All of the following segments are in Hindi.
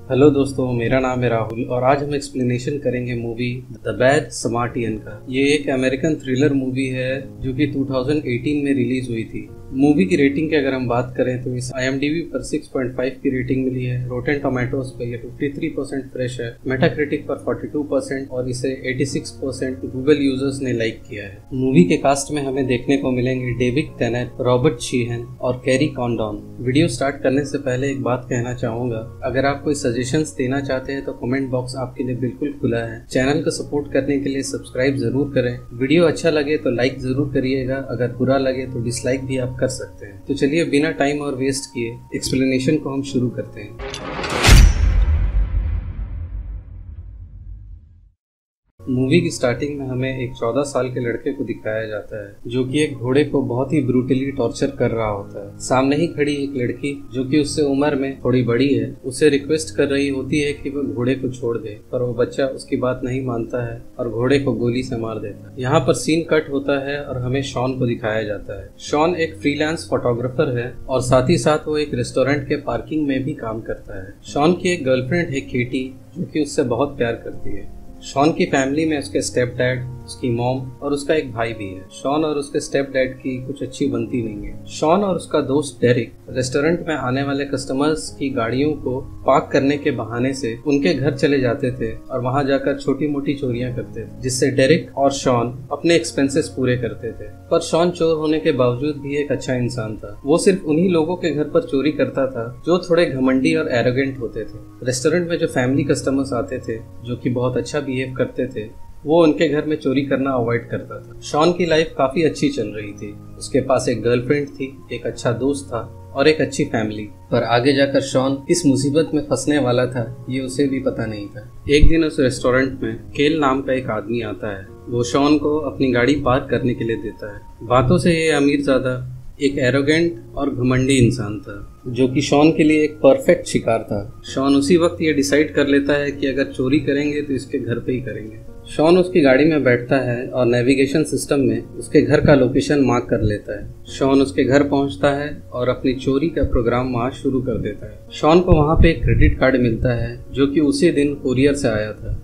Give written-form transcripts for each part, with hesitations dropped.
हेलो दोस्तों, मेरा नाम है राहुल और आज हम एक्सप्लेनेशन करेंगे मूवी द बैड समार्टियन का। ये एक अमेरिकन थ्रिलर मूवी है जो कि 2018 में रिलीज हुई थी। मूवी की रेटिंग की अगर हम बात करें तो इस IMDb पर 6.5 की रेटिंग मिली है। रोटेन टोमेटोज पर ये 53% फ्रेश है, मेटाक्रिटिक पर 42% और इसे 86% गूगल यूजर्स ने लाइक किया है। मूवी के कास्ट में हमें देखने को मिलेंगे डेविड टेनेट, रॉबर्ट शीहन और कैरी कॉन्डॉन। वीडियो स्टार्ट करने से पहले एक बात कहना चाहूंगा, अगर आप कोई सजेशंस देना चाहते हैं तो कमेंट बॉक्स आपके लिए बिल्कुल खुला है। चैनल को सपोर्ट करने के लिए सब्सक्राइब जरूर करें। वीडियो अच्छा लगे तो लाइक जरूर करिएगा, अगर बुरा लगे तो डिसलाइक भी आप कर सकते हैं। तो चलिए बिना टाइम और वेस्ट किए एक्सप्लेनेशन को हम शुरू करते हैं। मूवी की स्टार्टिंग में हमें एक 14 साल के लड़के को दिखाया जाता है जो कि एक घोड़े को बहुत ही ब्रूटली टॉर्चर कर रहा होता है। सामने ही खड़ी एक लड़की जो कि उससे उम्र में थोड़ी बड़ी है, उसे रिक्वेस्ट कर रही होती है कि वो घोड़े को छोड़ दे, पर वो बच्चा उसकी बात नहीं मानता है और घोड़े को गोली से मार देता है। यहाँ पर सीन कट होता है और हमें शॉन को दिखाया जाता है। शॉन एक फ्रीलांस फोटोग्राफर है और साथ ही साथ वो एक रेस्टोरेंट के पार्किंग में भी काम करता है। शॉन की एक गर्लफ्रेंड है केटी, जो कि उससे बहुत प्यार करती है। शॉन की फैमिली में उसके स्टेप डैड, उसकी मॉम और उसका एक भाई भी है। शॉन और उसके स्टेप डैड की कुछ अच्छी बनती नहीं है। शॉन और उसका दोस्त डेरिक रेस्टोरेंट में आने वाले कस्टमर्स की गाड़ियों को पार्क करने के बहाने से उनके घर चले जाते थे और वहां जाकर छोटी मोटी चोरियां करते थे, जिससे डेरिक और शॉन अपने एक्सपेंसेस पूरे करते थे। पर शॉन चोर होने के बावजूद भी एक अच्छा इंसान था। वो सिर्फ उन्हीं लोगों के घर पर चोरी करता था जो थोड़े घमंडी और एरोगेंट होते थे। रेस्टोरेंट में जो फैमिली कस्टमर्स आते थे जो कि बहुत अच्छा बिहेव करते थे, वो उनके घर में चोरी करना अवॉइड करता था। शॉन की लाइफ काफी अच्छी चल रही थी। उसके पास एक गर्लफ्रेंड थी, एक अच्छा दोस्त था और एक अच्छी फैमिली। पर आगे जाकर शॉन किस मुसीबत में फंसने वाला था ये उसे भी पता नहीं था। एक दिन उस रेस्टोरेंट में केल नाम का एक आदमी आता है। वो शॉन को अपनी गाड़ी पार्क करने के लिए देता है। बातों से ये अमीरजादा एक एरोगेंट और घमंडी इंसान था जो कि शॉन के लिए एक परफेक्ट शिकार था। शॉन उसी वक्त ये डिसाइड कर लेता है कि अगर चोरी करेंगे तो इसके घर पे ही करेंगे। शॉन उसकी गाड़ी में बैठता है और नेविगेशन सिस्टम में उसके घर का लोकेशन मार्क कर लेता है। शॉन उसके घर पहुंचता है और अपनी चोरी का प्रोग्राम वहां शुरू कर देता है। शॉन को वहां पे एक क्रेडिट कार्ड मिलता है जो कि उसी दिन कुरियर से आया था।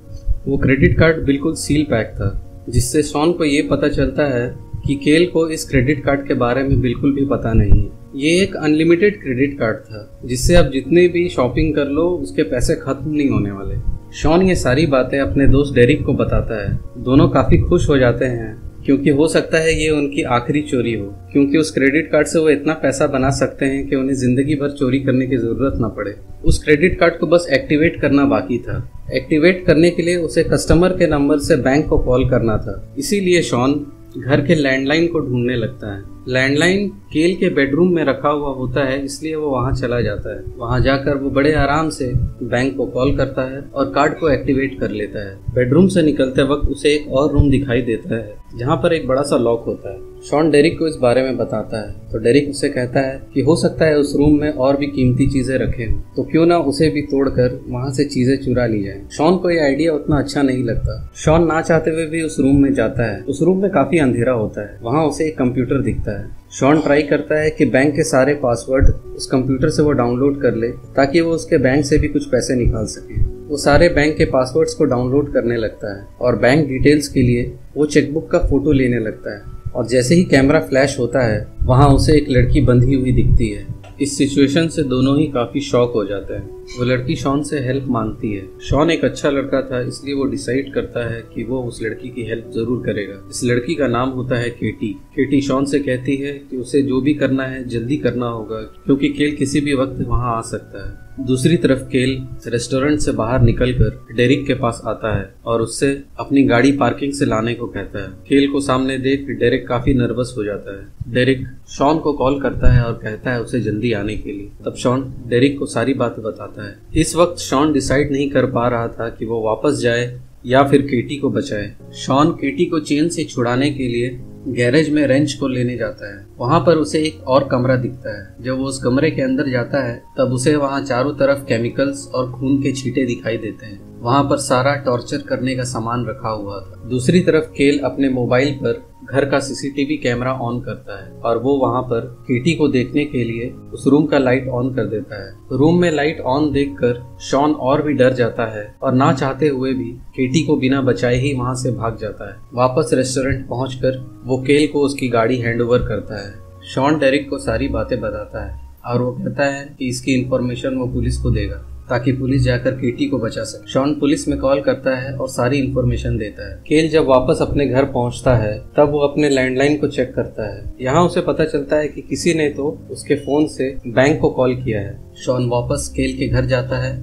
वो क्रेडिट कार्ड बिल्कुल सील पैक था, जिससे शॉन को ये पता चलता है कि केल को इस क्रेडिट कार्ड के बारे में बिल्कुल भी पता नहीं है। ये एक अनलिमिटेड क्रेडिट कार्ड था जिससे आप जितने भी शॉपिंग कर लो उसके पैसे खत्म नहीं होने वाले। शॉन ये सारी बातें अपने दोस्त डेरिक को बताता है। दोनों काफी खुश हो जाते हैं क्योंकि हो सकता है ये उनकी आखिरी चोरी हो, क्योंकि उस क्रेडिट कार्ड से वो इतना पैसा बना सकते हैं कि उन्हें जिंदगी भर चोरी करने की जरूरत ना पड़े। उस क्रेडिट कार्ड को बस एक्टिवेट करना बाकी था। एक्टिवेट करने के लिए उसे कस्टमर के नंबर से बैंक को कॉल करना था। इसीलिए शॉन घर के लैंडलाइन को ढूंढने लगता है। लैंडलाइन केल के बेडरूम में रखा हुआ होता है, इसलिए वो वहां चला जाता है। वहां जाकर वो बड़े आराम से बैंक को कॉल करता है और कार्ड को एक्टिवेट कर लेता है। बेडरूम से निकलते वक्त उसे एक और रूम दिखाई देता है जहां पर एक बड़ा सा लॉक होता है। शॉन डेरिक को इस बारे में बताता है तो डेरिक उससे कहता है कि हो सकता है उस रूम में और भी कीमती चीजें रखे हों, तो क्यों ना उसे भी तोड़कर वहां से चीजें चुरा ली जाए। शॉन को यह आइडिया उतना अच्छा नहीं लगता। शॉन ना चाहते हुए भी उस रूम में जाता है। उस रूम में काफी अंधेरा होता है। वहां उसे एक कंप्यूटर दिखता है। शॉन ट्राई करता है कि बैंक के सारे पासवर्ड उस कंप्यूटर से वो डाउनलोड कर ले ताकि वो उसके बैंक से भी कुछ पैसे निकाल सके। वो सारे बैंक के पासवर्ड्स को डाउनलोड करने लगता है और बैंक डिटेल्स के लिए वो चेकबुक का फोटो लेने लगता है। और जैसे ही कैमरा फ्लैश होता है वहां उसे एक लड़की बंधी हुई दिखती है। इस सिचुएशन से दोनों ही काफी शॉक हो जाते हैं। वो लड़की शॉन से हेल्प मांगती है। शॉन एक अच्छा लड़का था, इसलिए वो डिसाइड करता है कि वो उस लड़की की हेल्प जरूर करेगा। इस लड़की का नाम होता है केटी। केटी शॉन से कहती है कि उसे जो भी करना है जल्दी करना होगा क्योंकि केल किसी भी वक्त वहां आ सकता है। दूसरी तरफ केल रेस्टोरेंट से बाहर निकलकर डेरिक के पास आता है और उससे अपनी गाड़ी पार्किंग से लाने को कहता है। केल को सामने देख डेरिक काफी नर्वस हो जाता है। डेरिक शॉन को कॉल करता है और कहता है उसे जल्दी आने के लिए। तब शॉन डेरिक को सारी बातें बताता है। इस वक्त शॉन डिसाइड नहीं कर पा रहा था कि वो वापस जाए या फिर केटी को बचाए। शॉन केटी को चेन से छुड़ाने के लिए गैरेज में रेंच को लेने जाता है। वहां पर उसे एक और कमरा दिखता है। जब वो उस कमरे के अंदर जाता है तब उसे वहां चारों तरफ केमिकल्स और खून के छींटे दिखाई देते हैं। वहां पर सारा टॉर्चर करने का सामान रखा हुआ था। दूसरी तरफ केल अपने मोबाइल पर घर का सीसीटीवी कैमरा ऑन करता है और वो वहाँ पर केटी को देखने के लिए उस रूम का लाइट ऑन कर देता है। रूम में लाइट ऑन देखकर शॉन और भी डर जाता है और ना चाहते हुए भी केटी को बिना बचाए ही वहाँ से भाग जाता है। वापस रेस्टोरेंट पहुंचकर वो केल को उसकी गाड़ी हैंडओवर करता है। शॉन डेरिक को सारी बातें बताता है और वो कहता है कि इसकी इन्फॉर्मेशन वो पुलिस को देगा ताकि पुलिस जाकर केटी को बचा सके। शॉन पुलिस में कॉल करता है और सारी इन्फॉर्मेशन देता है। केल जब वापस अपने घर पहुंचता है तब वो अपने लैंडलाइन को चेक करता है। यहाँ उसे पता चलता है कि किसी ने तो उसके फोन से बैंक को कॉल किया है। शॉन वापस केल के घर जाता है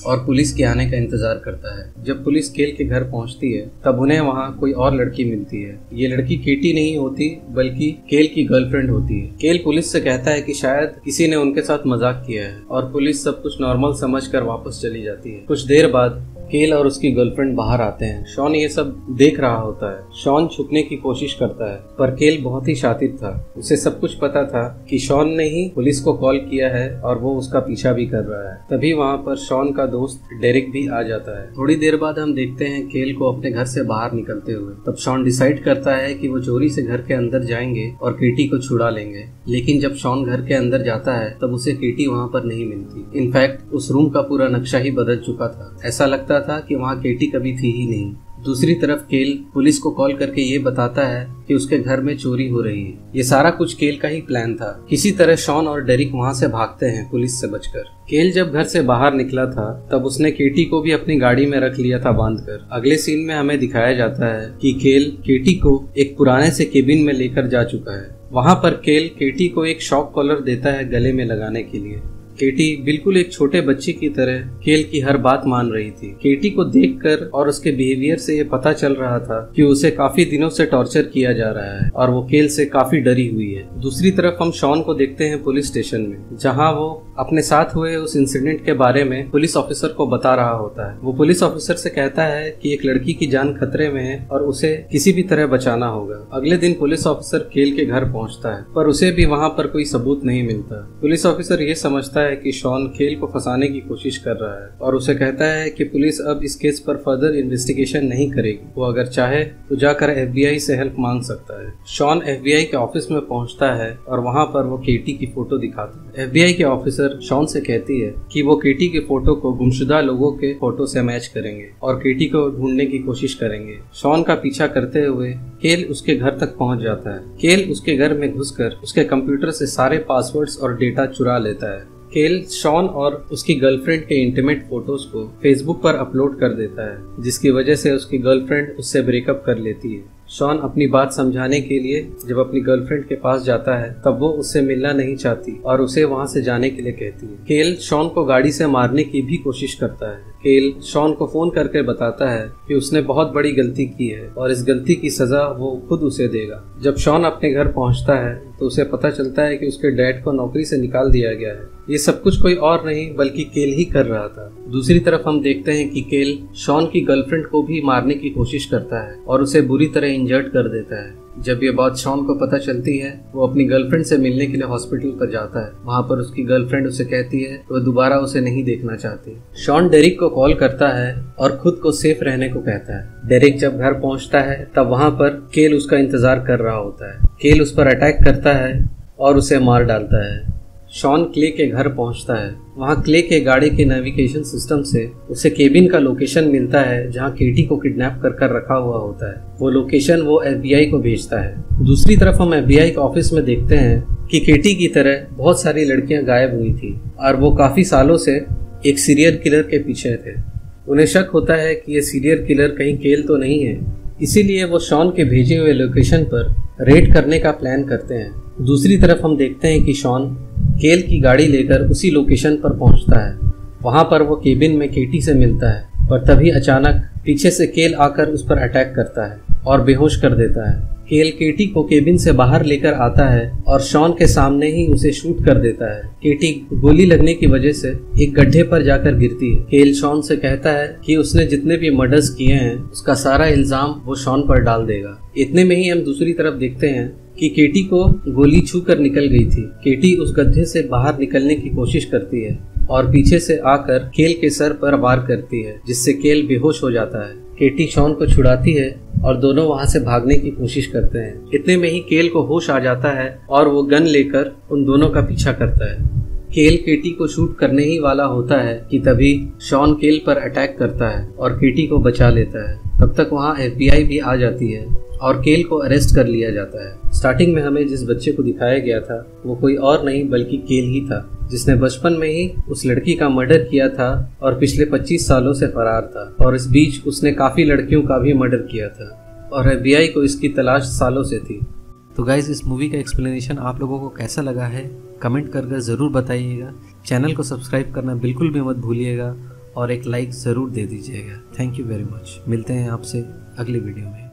और पुलिस के आने का इंतजार करता है। जब पुलिस केल के घर पहुंचती है तब उन्हें वहां कोई और लड़की मिलती है। ये लड़की केटी नहीं होती बल्कि केल की गर्लफ्रेंड होती है। केल पुलिस से कहता है कि शायद किसी ने उनके साथ मजाक किया है और पुलिस सब कुछ नॉर्मल समझकर वापस चली जाती है। कुछ देर बाद केल और उसकी गर्लफ्रेंड बाहर आते हैं। शॉन ये सब देख रहा होता है। शॉन छुपने की कोशिश करता है पर केल बहुत ही शातिर था। उसे सब कुछ पता था कि शॉन ने ही पुलिस को कॉल किया है और वो उसका पीछा भी कर रहा है। तभी वहाँ पर शॉन का दोस्त डेरिक भी आ जाता है। थोड़ी देर बाद हम देखते हैं केल को अपने घर से बाहर निकलते हुए। तब शॉन डिसाइड करता है कि वो चोरी से घर के अंदर जाएंगे और केटी को छुड़ा लेंगे। लेकिन जब शॉन घर के अंदर जाता है तब उसे केटी वहाँ पर नहीं मिलती। इनफैक्ट उस रूम का पूरा नक्शा ही बदल चुका था। ऐसा लगता था कि वहाँ केटी कभी थी ही नहीं। दूसरी तरफ केल पुलिस को कॉल करके ये बताता है कि उसके घर में चोरी हो रही है। ये सारा कुछ केल का ही प्लान था। किसी तरह शॉन और डेरिक वहाँ से भागते हैं पुलिस से बचकर। केल जब घर से बाहर निकला था तब उसने केटी को भी अपनी गाड़ी में रख लिया था बांधकर। अगले सीन में हमें दिखाया जाता है कि केल केटी को एक पुराने से केबिन में लेकर जा चुका है। वहाँ पर केल केटी को एक शॉक कॉलर देता है गले में लगाने के लिए। केटी बिल्कुल एक छोटे बच्चे की तरह केल की हर बात मान रही थी। केटी को देखकर और उसके बिहेवियर से ये पता चल रहा था कि उसे काफी दिनों से टॉर्चर किया जा रहा है और वो केल से काफी डरी हुई है। दूसरी तरफ हम शॉन को देखते हैं पुलिस स्टेशन में, जहां वो अपने साथ हुए उस इंसिडेंट के बारे में पुलिस ऑफिसर को बता रहा होता है। वो पुलिस ऑफिसर से कहता है कि एक लड़की की जान खतरे में है और उसे किसी भी तरह बचाना होगा। अगले दिन पुलिस ऑफिसर केल के घर पहुंचता है पर उसे भी वहां पर कोई सबूत नहीं मिलता। पुलिस ऑफिसर ये समझता है कि शॉन केल को फंसाने की कोशिश कर रहा है और उसे कहता है कि पुलिस अब इस केस पर फर्दर इन्वेस्टिगेशन नहीं करेगी। वो अगर चाहे तो जाकर FBI से हेल्प मांग सकता है। शॉन FBI के ऑफिस में पहुंचता है और वहां पर वो केटी की फोटो दिखाता है। FBI के ऑफिसर शॉन से कहती है कि वो केटी के फोटो को गुमशुदा लोगों के फोटो से मैच करेंगे और केटी को ढूंढने की कोशिश करेंगे। शॉन का पीछा करते हुए केल उसके घर तक पहुंच जाता है। केल उसके घर में घुसकर उसके कंप्यूटर से सारे पासवर्ड्स और डेटा चुरा लेता है। केल शॉन और उसकी गर्लफ्रेंड के इंटीमेट फोटोज को फेसबुक पर अपलोड कर देता है, जिसकी वजह से उसकी गर्लफ्रेंड उससे ब्रेकअप कर लेती है। शॉन अपनी बात समझाने के लिए जब अपनी गर्लफ्रेंड के पास जाता है तब वो उससे मिलना नहीं चाहती और उसे वहां से जाने के लिए कहती है। केल शॉन को गाड़ी से मारने की भी कोशिश करता है। केल शॉन को फोन करके बताता है कि उसने बहुत बड़ी गलती की है और इस गलती की सजा वो खुद उसे देगा। जब शॉन अपने घर पहुंचता है तो उसे पता चलता है कि उसके डैड को नौकरी से निकाल दिया गया है। ये सब कुछ कोई और नहीं बल्कि केल ही कर रहा था। दूसरी तरफ हम देखते हैं कि केल शॉन की गर्लफ्रेंड को भी मारने की कोशिश करता है और उसे बुरी तरह इंजर्ड कर देता है। जब ये बात शॉन को पता चलती है वो अपनी गर्लफ्रेंड से मिलने के लिए हॉस्पिटल पर जाता है। वहाँ पर उसकी गर्लफ्रेंड उसे कहती है वो दोबारा उसे नहीं देखना चाहती। शॉन डेरिक को कॉल करता है और खुद को सेफ रहने को कहता है। डेरिक जब घर पहुँचता है तब वहाँ पर केल उसका इंतजार कर रहा होता है। केल उस पर अटैक करता है और उसे मार डालता है। शॉन क्ले के घर पहुंचता है। वहां क्ले के गाड़ी के नेविगेशन सिस्टम से उसे केबिन का लोकेशन मिलता है जहां केटी को किडनैप कर रखा हुआ होता है। वो लोकेशन वो FBI को भेजता है। दूसरी तरफ हम FBI के ऑफिस में देखते हैं कि केटी की तरह बहुत सारी लड़कियां गायब हुई थी और वो काफी सालों से एक सीरियल किलर के पीछे थे। उन्हें शक होता है कि ये सीरियल किलर कहीं केल तो नहीं है, इसीलिए वो शॉन के भेजे हुए लोकेशन पर रेड करने का प्लान करते हैं। दूसरी तरफ हम देखते हैं कि शॉन केल की गाड़ी लेकर उसी लोकेशन पर पहुंचता है। वहां पर वो केबिन में केटी से मिलता है पर तभी अचानक पीछे से केल आकर उस पर अटैक करता है और बेहोश कर देता है। केल केटी को केबिन से बाहर लेकर आता है और शॉन के सामने ही उसे शूट कर देता है। केटी गोली लगने की वजह से एक गड्ढे पर जाकर गिरती है। केल शॉन से कहता है कि उसने जितने भी मर्डर्स किए हैं उसका सारा इल्जाम वो शॉन पर डाल देगा। इतने में ही हम दूसरी तरफ देखते हैं कि केटी को गोली छू कर निकल गई थी। केटी उस गड्ढे से बाहर निकलने की कोशिश करती है और पीछे से आकर केल के सर पर वार करती है, जिससे केल बेहोश हो जाता है। केटी शॉन को छुड़ाती है और दोनों वहां से भागने की कोशिश करते हैं। इतने में ही केल को होश आ जाता है और वो गन लेकर उन दोनों का पीछा करता है। केल केटी को शूट करने ही वाला होता है कि तभी शॉन केल पर अटैक करता है और केटी को बचा लेता है। तब तक वहाँ FBI भी आ जाती है और केल को अरेस्ट कर लिया जाता है। स्टार्टिंग में हमें जिस बच्चे को दिखाया गया था वो कोई और नहीं बल्कि केल ही था, जिसने बचपन में ही उस लड़की का मर्डर किया था और पिछले 25 सालों से फरार था, और इस बीच उसने काफी लड़कियों का भी मर्डर किया था और FBI को इसकी तलाश सालों से थी। तो गाइज, इस मूवी का एक्सप्लेनेशन आप लोगों को कैसा लगा है कमेंट कर ज़रूर बताइएगा। चैनल को सब्सक्राइब करना बिल्कुल भी मत भूलिएगा और एक लाइक ज़रूर दे दीजिएगा। Thank you very much. मिलते हैं आपसे अगली वीडियो में।